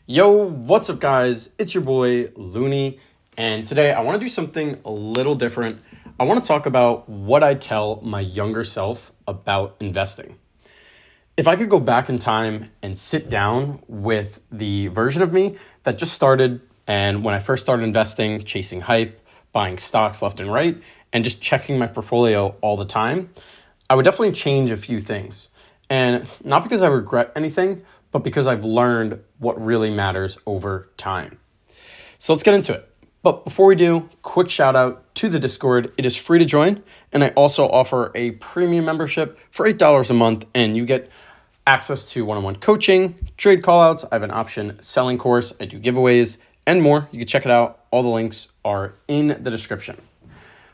Yo, what's up, guys? It's your boy Looney, and today I want to do something a little different. I want to talk about what I tell my younger self about investing. If I could go back in time and sit down with the version of me that just started, and when I first started investing, chasing hype, buying stocks left and right, and just checking my portfolio all the time, I would definitely change a few things. And not because I regret anything, but because I've learned what really matters over time. So let's get into it. But before we do, quick shout out to the Discord. It is free to join, and I also offer a premium membership for $8 a month, and you get access to one-on-one coaching, trade callouts. I have an option selling course. I do giveaways and more. You can check it out. All the links are in the description.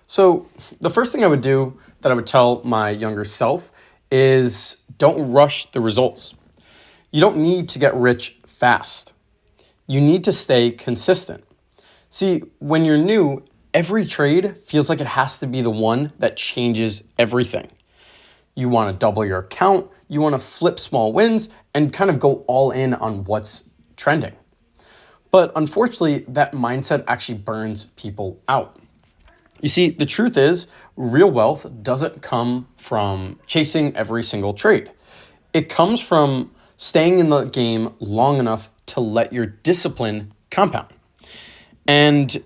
So the first thing I would do that I would tell my younger self is don't rush the results. You don't need to get rich fast. You need to stay consistent. See, when you're new, every trade feels like it has to be the one that changes everything. You want to double your account, you want to flip small wins, and kind of go all in on what's trending. But unfortunately, that mindset actually burns people out. You see, the truth is, real wealth doesn't come from chasing every single trade. It comes from staying in the game long enough to let your discipline compound. And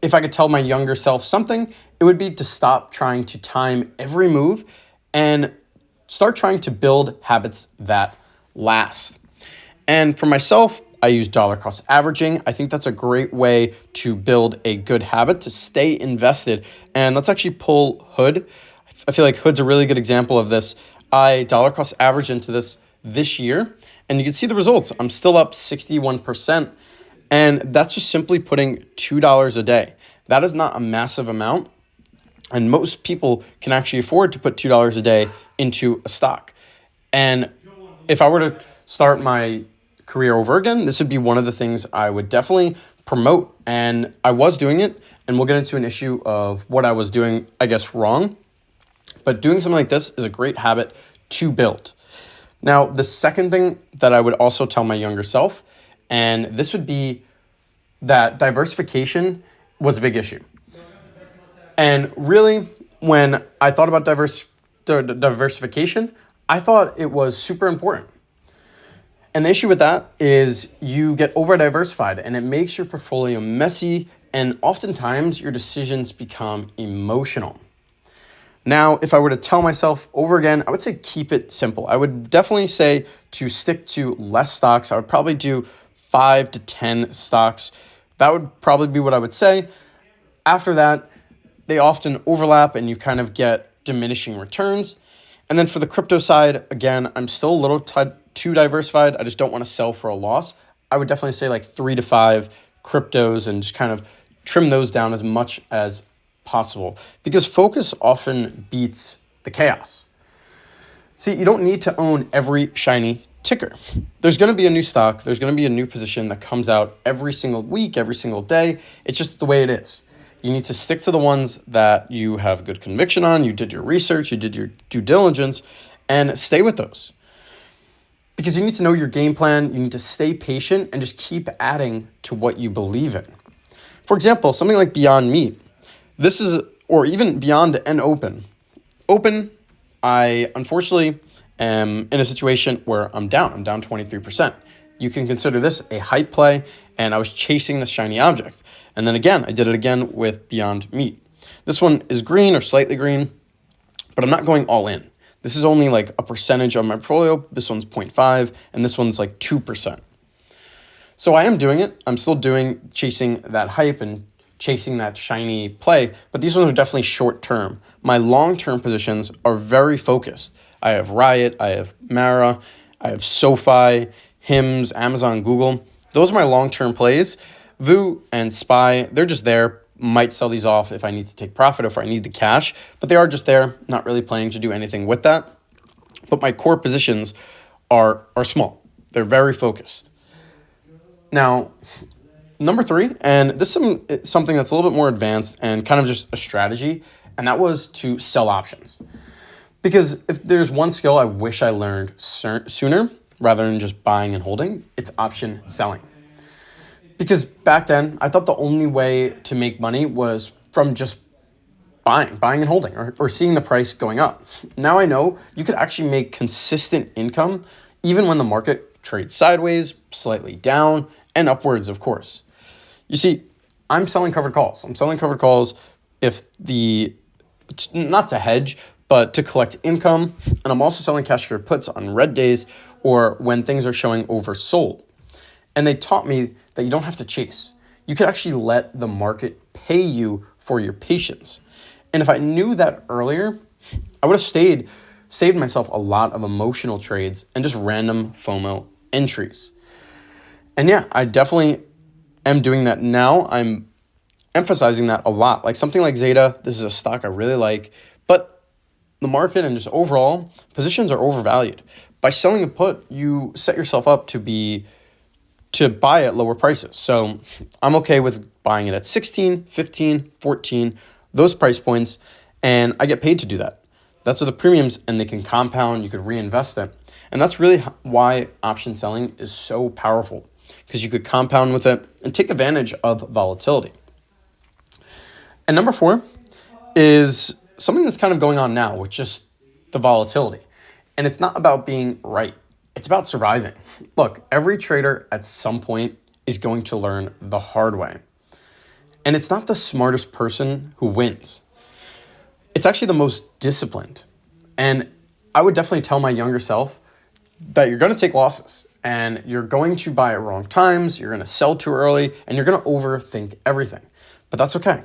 if I could tell my younger self something, it would be to stop trying to time every move and start trying to build habits that last. And for myself, I use dollar cost averaging. I think that's a great way to build a good habit, to stay invested. And let's actually pull Hood. I feel like Hood's a really good example of this. I dollar cost average into this year, and you can see the results. I'm still up 61%, and that's just simply putting $2 a day. That is not a massive amount, and most people can actually afford to put $2 a day into a stock. And if I were to start my career over again, this would be one of the things I would definitely promote, and I was doing it, and we'll get into an issue of what I was doing, I guess, wrong. But doing something like this is a great habit to build. Now, the second thing that I would also tell my younger self, and this would be that diversification was a big issue. And really, when I thought about diversification, I thought it was super important. And the issue with that is you get over-diversified, and it makes your portfolio messy, and oftentimes your decisions become emotional. Now, if I were to tell myself over again, I would say keep it simple. I would definitely say to stick to less stocks. I would probably do 5 to 10 stocks. That would probably be what I would say. After that, they often overlap and you kind of get diminishing returns. And then for the crypto side, again, I'm still a little too diversified. I just don't want to sell for a loss. I would definitely say like 3 to 5 cryptos and just kind of trim those down as much as possible, because focus often beats the chaos. See, you don't need to own every shiny ticker. There's going to be a new stock. There's going to be a new position that comes out every single week, every single day. It's just the way it is. You need to stick to the ones that you have good conviction on. You did your research, you did your due diligence, and stay with those. Because you need to know your game plan. You need to stay patient and just keep adding to what you believe in. For example, something like Beyond Meat. This is, or even Beyond and Open. Open, I unfortunately am in a situation where I'm down 23%. You can consider this a hype play, and I was chasing the shiny object. And then again, I did it again with Beyond Meat. This one is green or slightly green, but I'm not going all in. This is only like a percentage of my portfolio. This one's 0.5, and this one's like 2%. So I am doing it. I'm still chasing that hype and chasing that shiny play, but these ones are definitely short term. My long-term positions are very focused. I have Riot, I have Mara, I have SoFi, Hims, Amazon, Google. Those are my long-term plays. VU and SPY, they're just there. Might sell these off if I need to take profit, if I need the cash, but they are just there, not really planning to do anything with that. But my core positions are small. They're very focused. Now, number 3, and this is something that's a little bit more advanced and kind of just a strategy, and that was to sell options. Because if there's one skill I wish I learned sooner, rather than just buying and holding, it's option selling. Because back then, I thought the only way to make money was from just buying and holding, or seeing the price going up. Now I know you could actually make consistent income even when the market trades sideways, slightly down, and upwards, of course. You see, I'm selling covered calls. I'm selling covered calls not to hedge, but to collect income. And I'm also selling cash secured puts on red days or when things are showing oversold. And they taught me that you don't have to chase. You could actually let the market pay you for your patience. And if I knew that earlier, I would have saved myself a lot of emotional trades and just random FOMO entries. And yeah, I definitely am doing that now. I'm emphasizing that a lot. Like something like Zeta, this is a stock I really like, but the market and just overall positions are overvalued. By selling a put, you set yourself up to buy at lower prices. So I'm okay with buying it at 16, 15, 14, those price points, and I get paid to do that. That's what the premiums, and they can compound, you could reinvest it. And that's really why option selling is so powerful, because you could compound with it and take advantage of volatility. And number 4 is something that's kind of going on now with just the volatility. And it's not about being right. It's about surviving. Look, every trader at some point is going to learn the hard way. And it's not the smartest person who wins. It's actually the most disciplined. And I would definitely tell my younger self that you're going to take losses and you're going to buy at wrong times, you're going to sell too early, and you're going to overthink everything. But that's okay.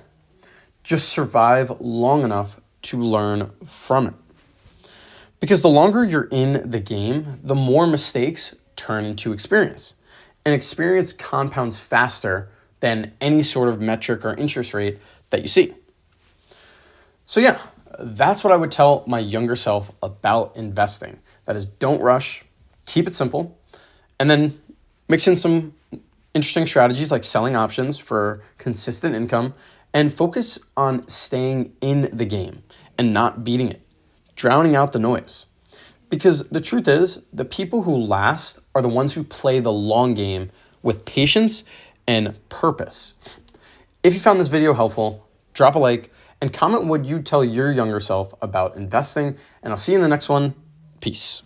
Just survive long enough to learn from it. Because the longer you're in the game, the more mistakes turn into experience. And experience compounds faster than any sort of metric or interest rate that you see. So yeah, that's what I would tell my younger self about investing. That is, don't rush, keep it simple, and then mix in some interesting strategies like selling options for consistent income, and focus on staying in the game and not beating it, drowning out the noise. Because the truth is, the people who last are the ones who play the long game with patience and purpose. If you found this video helpful, drop a like and comment what you'd tell your younger self about investing, and I'll see you in the next one. Peace.